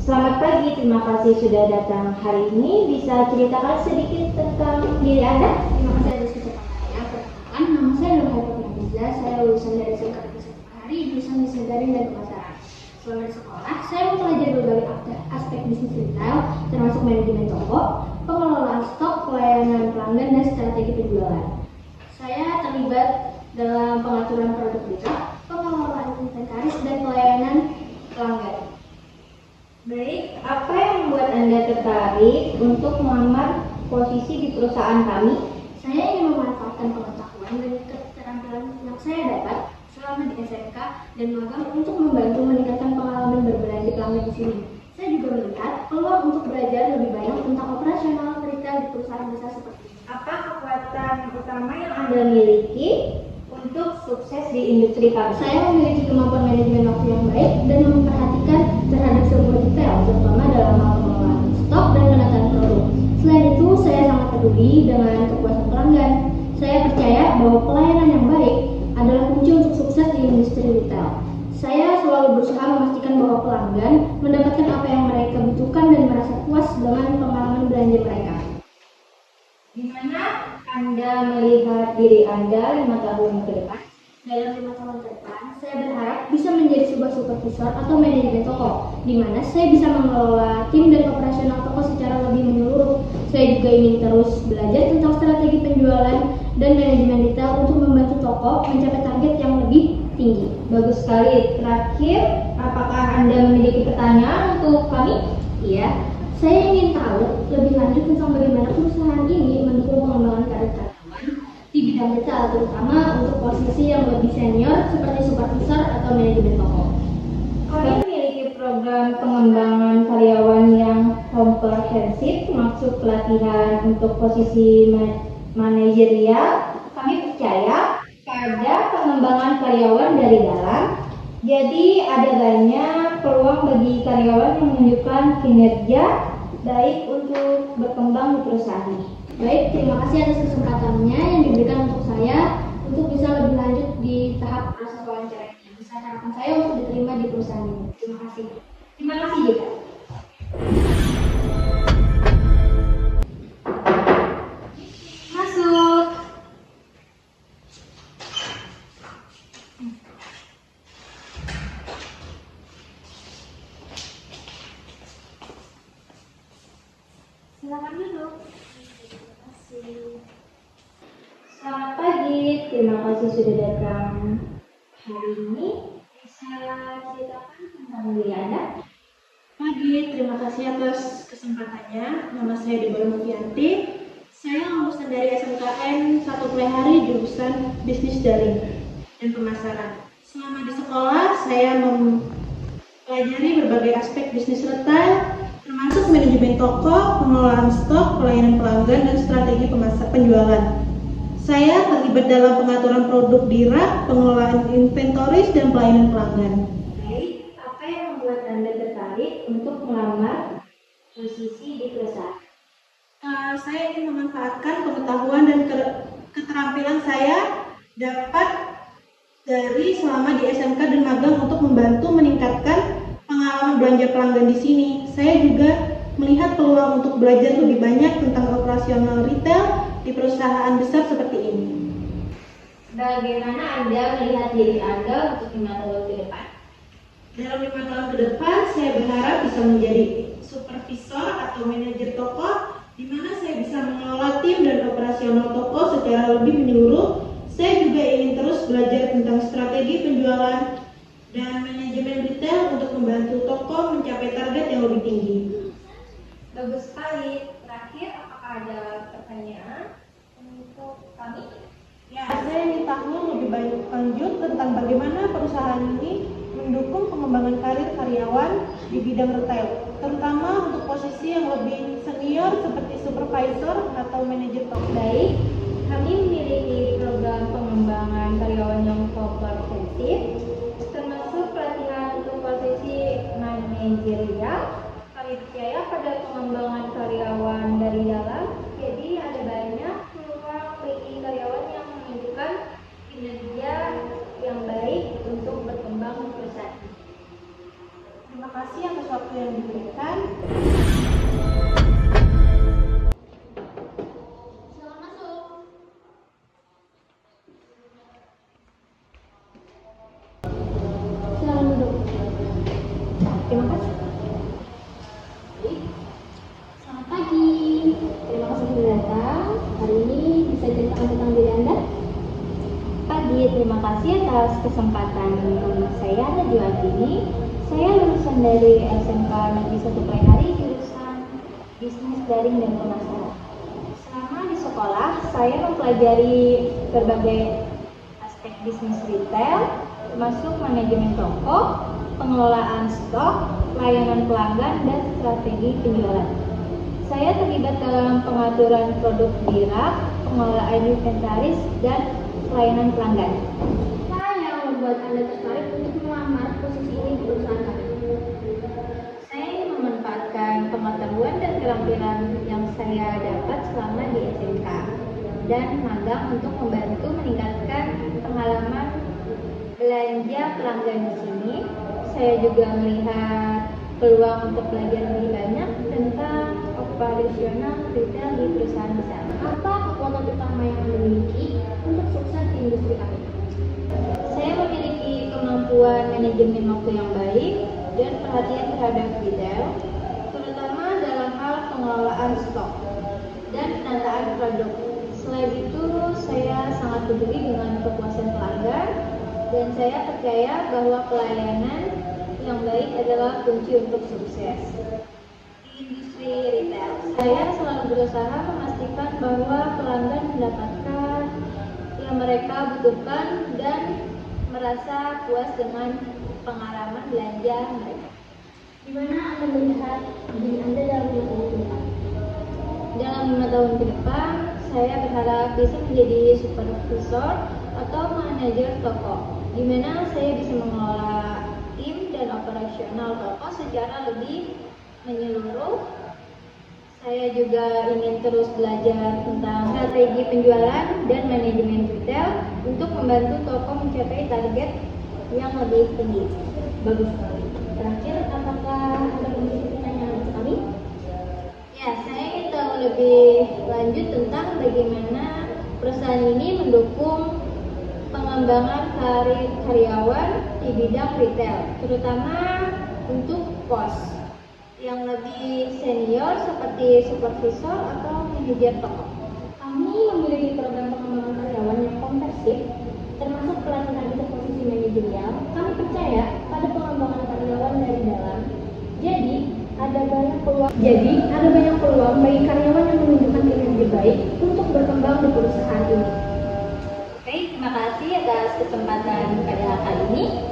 Selamat pagi, terima kasih sudah datang hari ini. Bisa ceritakan sedikit tentang diri Anda? Terima kasih atas kesempatannya. Perkenalkan, nama saya Nur Haifat Nafisa. Saya lulusan dari SMK Negeri 1 Bahari, jurusan Bisnis Daring dan Pemasaran. Selama di sekolah, saya mempelajari berbagai aspek bisnis retail, termasuk manajemen toko, pengelolaan stok, pelayanan pelanggan, dan strategi penjualan. Saya terlibat dalam pengaturan produk retail, pengelolaan inventaris, dan pelayanan pelanggan. Baik, apa yang membuat Anda tertarik untuk melamar posisi di perusahaan kami? Saya ingin memanfaatkan pengetahuan dan keterampilan yang saya dapat selama di SMK dan magang untuk membantu meningkatkan pengalaman berbelanja pelanggan di sini. Saya juga melihat peluang untuk belajar lebih banyak tentang operasional retail di perusahaan besar seperti ini. Apa kekuatan utama yang Anda miliki untuk sukses di industri kami? Saya memiliki kemampuan manajemen waktu yang baik dan memperhatikan terhadap sebuah detail, terutama dalam hal pengelolaan stok dan penataan produk. Selain itu, saya sangat peduli dengan kepuasan pelanggan. Saya percaya bahwa pelayanan yang baik adalah kunci untuk sukses di industri retail. Saya selalu berusaha memastikan bahwa pelanggan mendapatkan apa yang mereka butuhkan dan merasa puas dengan pengalaman belanja mereka. Di mana Anda melihat diri Anda 5 tahun ke depan? Dalam 5 tahun ke depan, saya berharap bisa menjadi sebuah supervisor atau manajemen toko, di mana saya bisa mengelola tim dan operasional toko secara lebih menyeluruh. Saya juga ingin terus belajar tentang strategi penjualan dan manajemen retail untuk membantu toko mencapai target yang lebih tinggi. Bagus sekali. Terakhir, apakah Anda memiliki pertanyaan untuk kami? Iya, saya ingin tahu lebih lanjut tentang bagaimana perusahaan ini mendukung pengembangan karir karyawan di bidang retail, terutama untuk posisi yang lebih senior seperti supervisor atau manajemen toko. Kami memiliki program pengembangan karyawan yang komprehensif, maksud pelatihan untuk posisi manajerial. Kami percaya pada pengembangan karyawan dari dalam. Jadi ada banyak peluang bagi karyawan yang menunjukkan kinerja baik untuk berkembang di perusahaan ini. Baik, terima kasih atas kesempatannya yang diberikan untuk saya untuk bisa lebih lanjut di tahap proses wawancara ini. Besar harapan saya untuk diterima di perusahaan ini. Terima kasih. Terima kasih juga. Masuk. Silakan duduk. Selamat pagi, terima kasih sudah datang hari ini. Bisa ceritakan tentang diri Anda? Pagi, terima kasih atas kesempatannya. Nama saya Deborah Mufianti. Saya lulusan dari SMKN 1 Pelihari jurusan Bisnis Daring dan Pemasaran. Selama di sekolah, saya mempelajari berbagai aspek bisnis retail, termasuk manajemen toko, pengelolaan stok, pelayanan pelanggan, dan strategi penjualan. Saya terlibat dalam pengaturan produk di rak, pengelolaan inventoris, dan pelayanan pelanggan. Baik, apa yang membuat Anda tertarik untuk melamar posisi di perusahaan? Saya ingin memanfaatkan pengetahuan dan keterampilan saya dapat dari selama di SMK dan magang untuk membantu meningkatkan pengalaman belanja pelanggan di sini. Saya juga melihat peluang untuk belajar lebih banyak tentang operasional retail di perusahaan besar seperti ini. Bagaimana Anda melihat diri Anda untuk 5 tahun ke depan? Dalam 5 tahun ke depan, saya berharap bisa menjadi supervisor atau manajer toko, di mana saya bisa mengelola tim dan operasional toko secara lebih menyeluruh. Saya juga ingin terus belajar tentang strategi penjualan dan manajemen retail untuk membantu toko mencapai target yang lebih tinggi. Bagus sekali. Terakhir, apakah ada pertanyaan untuk kami? Ya, saya ingin tahu lebih banyak lanjut tentang bagaimana perusahaan ini mendukung pengembangan karir karyawan di bidang retail, terutama untuk posisi yang lebih senior seperti supervisor atau manajer toko. Baik, kami memiliki program pengembangan karyawan yang komprehensif, termasuk pelatihan untuk posisi manajerial. Kami percaya pada pengembangan karyawan dari dalam, jadi ada banyak peluang bagi karyawan yang menunjukkan kinerja yang baik untuk berkembang di perusahaan. Terima kasih. kasih atas waktu yang diberikan. Silakan masuk. Silakan duduk. Terima kasih. Baik. Selamat pagi. Terima kasih sudah datang. Hari ini bisa ceritakan tentang diri Anda? Pagi, terima kasih atas kesempatan. Nama saya Najwa Tini. Saya lulusan dari SMK Negeri 1 Plenari jurusan Bisnis Daring dan Pemasaran. Selama di sekolah, saya mempelajari berbagai aspek bisnis retail, termasuk manajemen toko, pengelolaan stok, pelayanan pelanggan, dan strategi penjualan. Saya terlibat dalam pengaturan produk di rak, pengelolaan inventaris, dan pelayanan pelanggan. Apa yang membuat Anda tertarik untuk melamar posisi ini di perusahaan kami? Saya ingin memanfaatkan pengetahuan dan keterampilan yang saya dapat selama di SMK dan magang untuk membantu meningkatkan pengalaman belanja pelanggan di sini. Saya juga melihat peluang untuk belajar lebih banyak tentang operasional retail di perusahaan besar. Apa kekuatan utama yang Anda miliki untuk sukses di industri kami? Saya memiliki kemampuan manajemen waktu yang baik dan perhatian terhadap detail, terutama dalam hal pengelolaan stok dan penataan produk. Selain itu, saya sangat peduli dengan kepuasan pelanggan dan saya percaya bahwa pelayanan yang baik adalah kunci untuk sukses. Di industri retail, saya selalu berusaha memastikan bahwa pelanggan mendapatkan yang mereka butuhkan dan merasa puas dengan pengalaman belanja mereka. Di mana Anda melihat diri Anda dalam 5 tahun ke depan? Dalam 5 tahun ke depan, saya berharap bisa menjadi supervisor atau manajer toko, di mana saya bisa mengelola tim dan operasional toko secara lebih menyeluruh. Saya juga ingin terus belajar tentang strategi penjualan dan manajemen retail untuk membantu toko mencapai target yang lebih tinggi. Bagus sekali. Terakhir, apakah Anda memiliki pertanyaan untuk kami? Ya, saya ingin tahu lebih lanjut tentang bagaimana perusahaan ini mendukung pengembangan karir karyawan di bidang retail, terutama untuk pos yang lebih senior seperti supervisor atau manajer toko. Kami memiliki program pengembangan karyawan yang komprehensif, termasuk pelatihan untuk posisi manajerial. Kami percaya pada pengembangan karyawan dari dalam. Jadi, ada banyak peluang bagi karyawan yang menunjukkan kinerja baik untuk berkembang di perusahaan ini. Oke, terima kasih atas kesempatan pada kali ini.